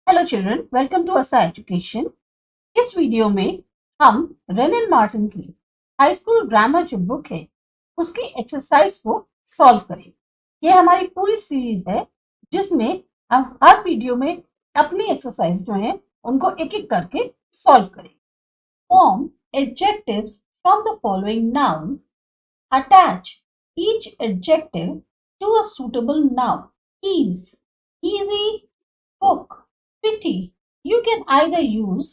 Hello children, welcome to ASA education. इस video में हम रेन एंड मार्टिन की हाई स्कूल ग्रामर जो बुक है उसकी एक्सरसाइज को सॉल्व करें। ये हमारी पूरी सीरीज है जिसमें हम हर वीडियो में अपनी एक्सरसाइज जो है उनको एक एक करके सॉल्व करें। Form adjectives from the following nouns, attach each adjective to a suitable noun. Ease, easy, book. Pity. You can either use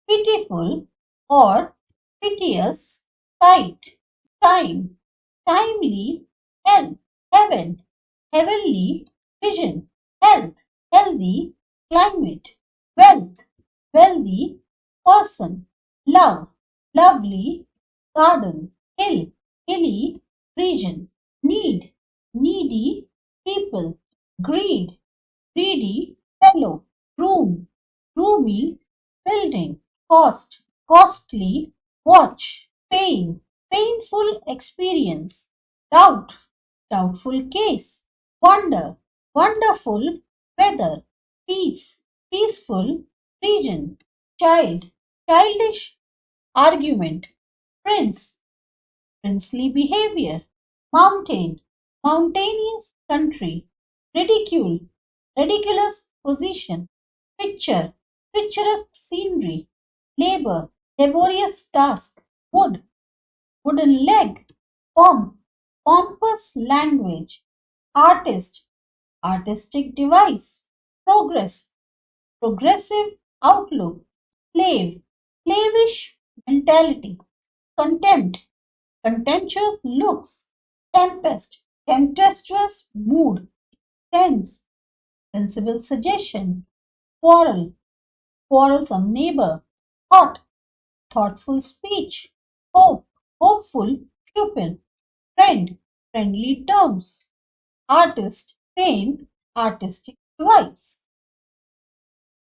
pitiful or piteous. Sight. Time. Timely. Health. Heaven. Heavenly. Vision. Health. Healthy. Climate. Wealth. Wealthy. Person. Love. Lovely. Garden. Hill. Hilly. Region. Need. Needy. People. Greed. Greedy. Fellow. Room, roomy, building, cost, costly, watch, pain, painful experience, doubt, doubtful case, wonder, wonderful, weather, peace, peaceful, region, child, childish, argument, prince, princely behavior, mountain, mountainous country, ridicule, ridiculous position, picture, picturesque scenery, labor, laborious task, wood, wooden leg, pomp, pompous language, artist, artistic device, progress, progressive outlook, slave, slavish mentality, contempt, contemptuous looks, tempest, tempestuous mood, sense, sensible suggestion, quarrel, quarrelsome neighbor, thought, thoughtful speech, hope, hopeful pupil, friend, friendly terms, artist, same, artistic device.